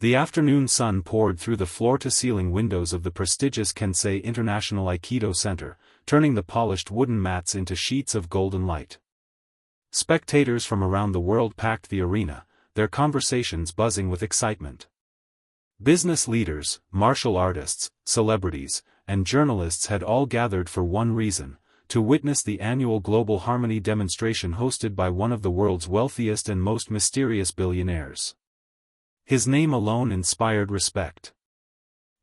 The afternoon sun poured through the floor-to-ceiling windows of the prestigious Kensei International Aikido Center, turning the polished wooden mats into sheets of golden light. Spectators from around the world packed the arena, their conversations buzzing with excitement. Business leaders, martial artists, celebrities, and journalists had all gathered for one reason: to witness the annual Global Harmony demonstration hosted by one of the world's wealthiest and most mysterious billionaires. His name alone inspired respect.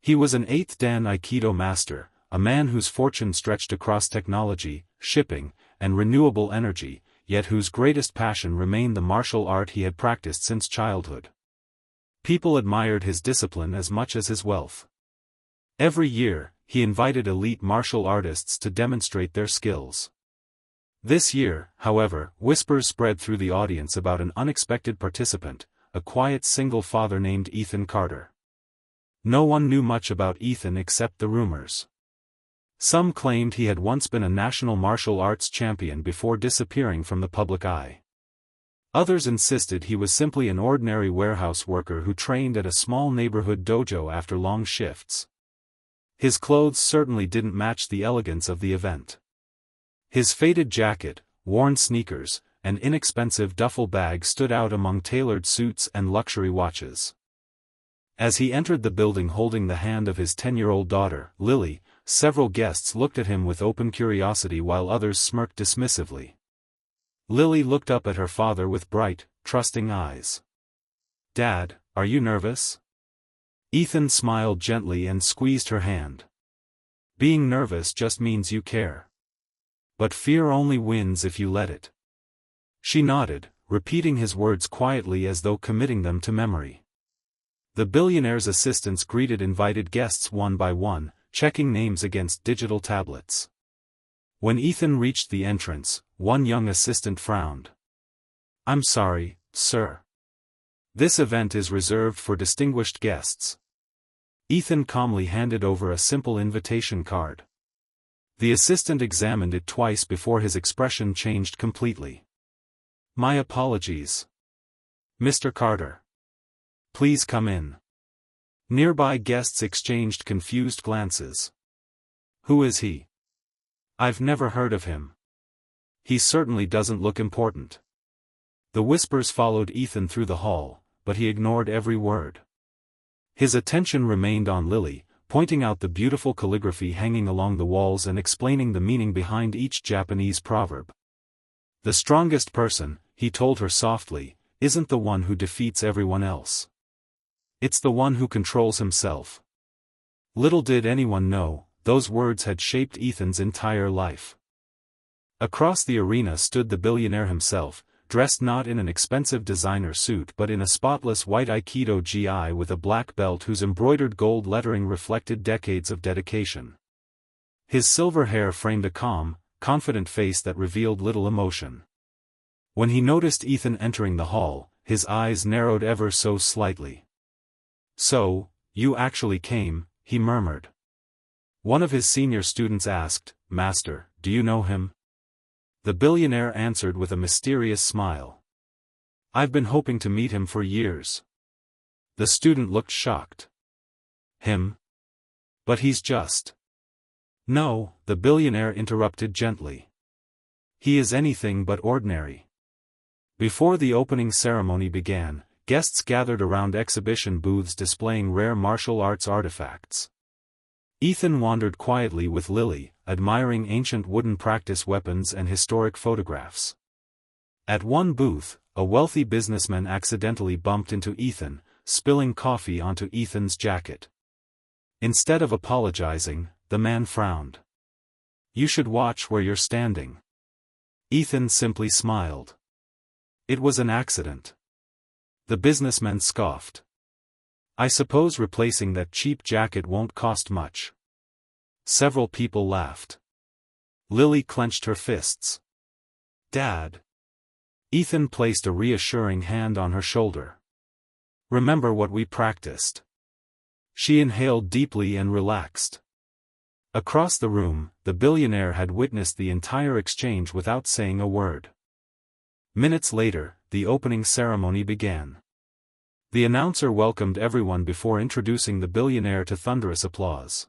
He was an eighth Dan Aikido master, a man whose fortune stretched across technology, shipping, and renewable energy, yet whose greatest passion remained the martial art he had practiced since childhood. People admired his discipline as much as his wealth. Every year, he invited elite martial artists to demonstrate their skills. This year, however, whispers spread through the audience about an unexpected participant, a quiet single father named Ethan Carter. No one knew much about Ethan except the rumors. Some claimed he had once been a national martial arts champion before disappearing from the public eye. Others insisted he was simply an ordinary warehouse worker who trained at a small neighborhood dojo after long shifts. His clothes certainly didn't match the elegance of the event. His faded jacket, worn sneakers, and inexpensive duffel bag stood out among tailored suits and luxury watches. As he entered the building holding the hand of his 10-year-old daughter, Lily, several guests looked at him with open curiosity while others smirked dismissively. Lily looked up at her father with bright, trusting eyes. "Dad, are you nervous?" Ethan smiled gently and squeezed her hand. "Being nervous just means you care. But fear only wins if you let it." She nodded, repeating his words quietly as though committing them to memory. The billionaire's assistants greeted invited guests one by one, checking names against digital tablets. When Ethan reached the entrance, one young assistant frowned. "I'm sorry, sir. This event is reserved for distinguished guests." Ethan calmly handed over a simple invitation card. The assistant examined it twice before his expression changed completely. "My apologies. Mr. Carter. Please come in." Nearby guests exchanged confused glances. "Who is he? I've never heard of him. He certainly doesn't look important." The whispers followed Ethan through the hall, but he ignored every word. His attention remained on Lily, pointing out the beautiful calligraphy hanging along the walls and explaining the meaning behind each Japanese proverb. "The strongest person," he told her softly, "isn't the one who defeats everyone else. It's the one who controls himself." Little did anyone know, those words had shaped Ethan's entire life. Across the arena stood the billionaire himself, dressed not in an expensive designer suit but in a spotless white Aikido gi with a black belt whose embroidered gold lettering reflected decades of dedication. His silver hair framed a calm, confident face that revealed little emotion. When he noticed Ethan entering the hall, his eyes narrowed ever so slightly. "So, you actually came," he murmured. One of his senior students asked, "Master, do you know him?" The billionaire answered with a mysterious smile. "I've been hoping to meet him for years." The student looked shocked. "Him? But he's just—" "No," the billionaire interrupted gently. "He is anything but ordinary." Before the opening ceremony began, guests gathered around exhibition booths displaying rare martial arts artifacts. Ethan wandered quietly with Lily, admiring ancient wooden practice weapons and historic photographs. At one booth, a wealthy businessman accidentally bumped into Ethan, spilling coffee onto Ethan's jacket. Instead of apologizing, the man frowned. "You should watch where you're standing." Ethan simply smiled. "It was an accident." The businessman scoffed. "I suppose replacing that cheap jacket won't cost much." Several people laughed. Lily clenched her fists. "Dad." Ethan placed a reassuring hand on her shoulder. "Remember what we practiced." She inhaled deeply and relaxed. Across the room, the billionaire had witnessed the entire exchange without saying a word. Minutes later, the opening ceremony began. The announcer welcomed everyone before introducing the billionaire to thunderous applause.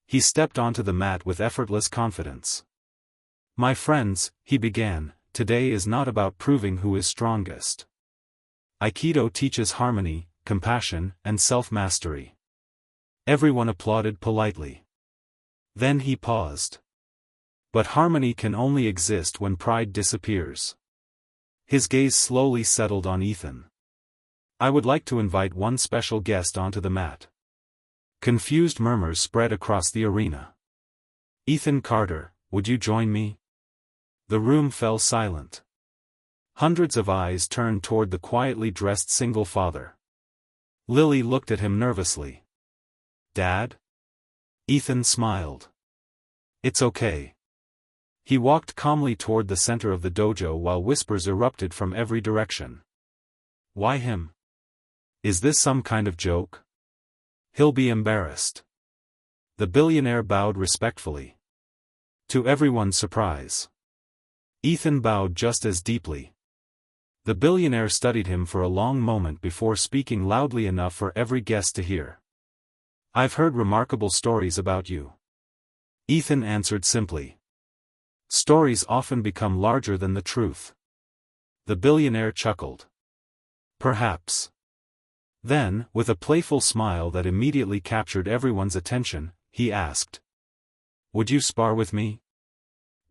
He stepped onto the mat with effortless confidence. "My friends," he began, "today is not about proving who is strongest. Aikido teaches harmony, compassion, and self-mastery." Everyone applauded politely. Then he paused. "But harmony can only exist when pride disappears." His gaze slowly settled on Ethan. "I would like to invite one special guest onto the mat." Confused murmurs spread across the arena. "Ethan Carter, would you join me?" The room fell silent. Hundreds of eyes turned toward the quietly dressed single father. Lily looked at him nervously. "Dad?" Ethan smiled. "It's okay." He walked calmly toward the center of the dojo while whispers erupted from every direction. "Why him? Is this some kind of joke? He'll be embarrassed." The billionaire bowed respectfully. To everyone's surprise, Ethan bowed just as deeply. The billionaire studied him for a long moment before speaking loudly enough for every guest to hear. "I've heard remarkable stories about you." Ethan answered simply. "Stories often become larger than the truth." The billionaire chuckled. "Perhaps." Then, with a playful smile that immediately captured everyone's attention, he asked, "Would you spar with me?"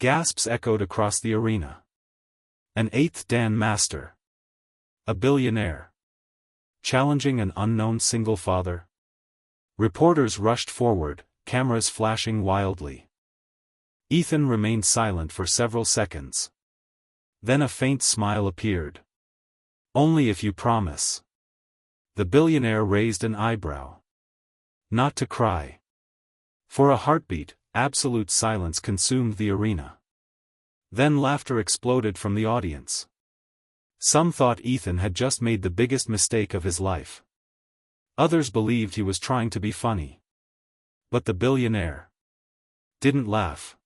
Gasps echoed across the arena. An eighth Dan master. A billionaire. Challenging an unknown single father. Reporters rushed forward, cameras flashing wildly. Ethan remained silent for several seconds. Then a faint smile appeared. "Only if you promise." The billionaire raised an eyebrow. "Not to cry." For a heartbeat, absolute silence consumed the arena. Then laughter exploded from the audience. Some thought Ethan had just made the biggest mistake of his life. Others believed he was trying to be funny. But the billionaire didn't laugh.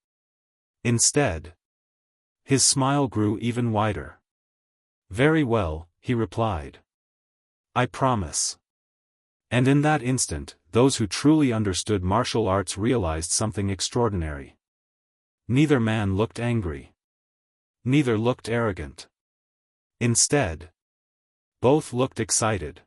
Instead, his smile grew even wider. "Very well," he replied. "I promise." And in that instant, those who truly understood martial arts realized something extraordinary. Neither man looked angry. Neither looked arrogant. Instead, both looked excited.